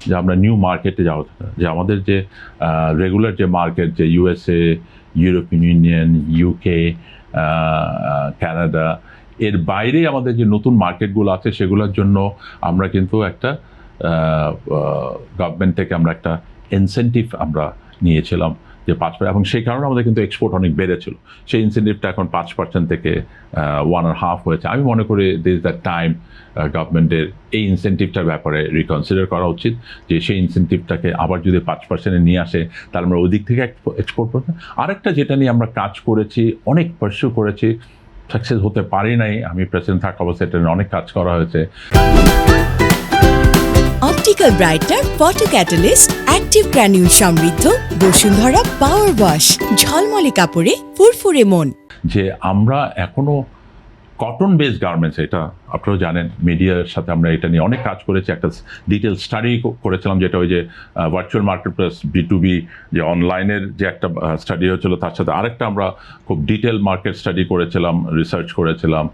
যে আমরা নিউ মার্কেটে যাওয়া, যে আমাদের যে রেগুলার যে মার্কেট, যে USA, European union, UK, Canada, এর বাইরে আমাদের যে নতুন মার্কেটগুলো আছে সেগুলোর জন্য আমরা কিন্তু একটা গভর্নমেন্ট থেকে আমরা একটা ইনসেন্টিভ আমরা নিয়েছিলাম যে 5%, এবং সেই কারণে আমাদের কিন্তু এক্সপোর্ট অনেক বেড়েছিল। সেই ইনসেন্টিভটা এখন 5% থেকে 1.5 হয়েছে। আমি মনে করি দিস দ্য টাইম গভর্নমেন্টের এই ইনসেন্টিভটার ব্যাপারে রিকনসিডার করা উচিত, যে সেই ইনসেন্টিভটাকে আবার যদি 5% নিয়ে আসে তাহলে আমরা ওই দিক থেকে এক্সপোর্ট করতে। আরেকটা যেটা নিয়ে আমরা কাজ করেছি, অনেক পারসিউ করেছি, সাকসেস হতে পারি নাই, আমি প্রেসিডেন্ট থাকা অবস্থায় এটা নিয়ে অনেক কাজ করা হয়েছে। Optical brighter photo catalyst active granule সমৃদ্ধ বসুন্ধরা পাওয়ার ওয়াশ, ঝলমলে কাপড়ে ফুরফুরে মন। যে আমরা এখনো কটন বেসড গার্মেন্টস, এটা আপনারাও জানেন, মিডিয়ার সাথে আমরা এটা নিয়ে অনেক কাজ করেছি। একটা ডিটেল স্টাডি করেছিলাম, যেটা ওই যে ভার্চুয়াল মার্কেট প্লেস B2B যে অনলাইনের যে একটা স্টাডি হয়েছিল, তার সাথে আরেকটা আমরা খুব ডিটেল মার্কেট স্টাডি করেছিলাম, রিসার্চ করেছিলাম।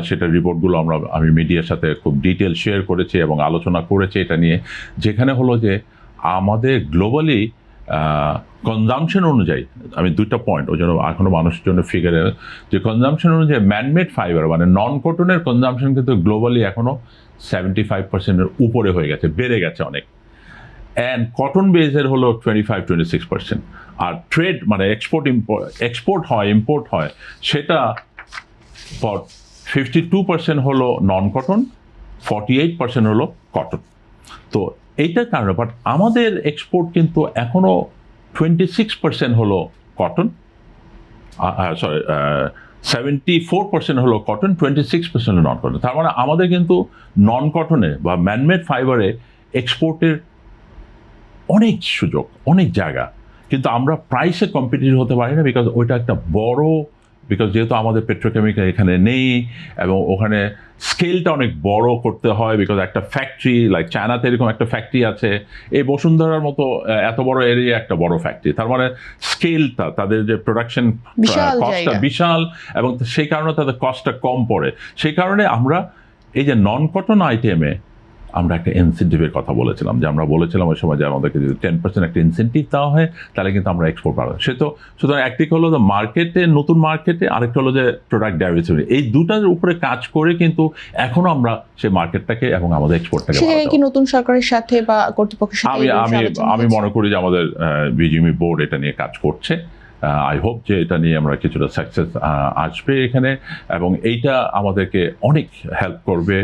সেটার রিপোর্টগুলো আমি মিডিয়ার সাথে খুব ডিটেল শেয়ার করেছি এবং আলোচনা করেছি এটা নিয়ে, যেখানে হলো যে আমাদের গ্লোবালি কনজামশন অনুযায়ী, আমি দুইটা পয়েন্ট ওই জন্য এখনও মানুষের জন্য ফিগারে, যে কনজামশন অনুযায়ী ম্যানমেড ফাইবার মানে নন কটনের কনজামশন কিন্তু গ্লোবালি এখনও 75%-এর উপরে হয়ে গেছে, বেড়ে গেছে অনেক। অ্যান্ড কটন বেসের হলো 25-26%। আর ট্রেড মানে এক্সপোর্ট হয়, ইম্পোর্ট হয়, সেটা 52% হলো নন কটন, 48% হলো কটন। তো এইটার কারণে বাট আমাদের এক্সপোর্ট কিন্তু এখনও 26% হলো কটন, সরি 74% হলো কটন, 26% হলো নন কটন। তার মানে আমাদের কিন্তু নন কটনে বা ম্যানমেড ফাইবারে এক্সপোর্টের অনেক সুযোগ, অনেক জায়গা, কিন্তু আমরা প্রাইসে কম্পিটিটিভ হতে পারি না, বিকজ ওইটা একটা বড়, বিকজ যেহেতু আমাদের পেট্রোকেমিক্যাল এখানে নেই এবং ওখানে স্কেলটা অনেক বড় করতে হয়, বিকজ একটা ফ্যাক্টরি লাইক চায়নাতে এরকম একটা ফ্যাক্টরি আছে, এই বসুন্ধরার মতো এত বড় এরিয়া একটা বড় ফ্যাক্টরি, তার মানে স্কেলটা, তাদের যে প্রোডাকশন কস্টটা বিশাল, এবং সেই কারণে তাদের কস্টটা কম পড়ে। সেই কারণে আমরা এই যে নন কটন আইটেমে আমরা একটা ইনসেন্টিভের কথা বলেছিলাম, যে আমরা বলেছিলাম ওই সময় যে আমাদেরকে যদি 10% একটা ইনসেন্টিভ দেওয়া হয় তাহলে কিন্তু আমরা এক্সপোর্ট পাবো। সে তো সুতরাং একদিকে হলো যে মার্কেটে, নতুন মার্কেটে, আরেকটা হলো যে প্রোডাক্ট ডাইভার্সিটি, এই দুটার উপরে কাজ করে কিন্তু এখনো আমরা সেই মার্কেটটাকে এবং আমাদের এক্সপোর্টটাকে কি নতুন সরকারের সাথে বা কর্তৃপক্ষের সাথে আমি মনে করি যে আমাদের বিজিএমই বোর্ড এটা নিয়ে কাজ করছে। আই হোপ যে এটা নিয়ে আমরা কিছুটা সাকসেস আসবে এখানে, এবং এইটা আমাদেরকে অনেক হেল্প করবে।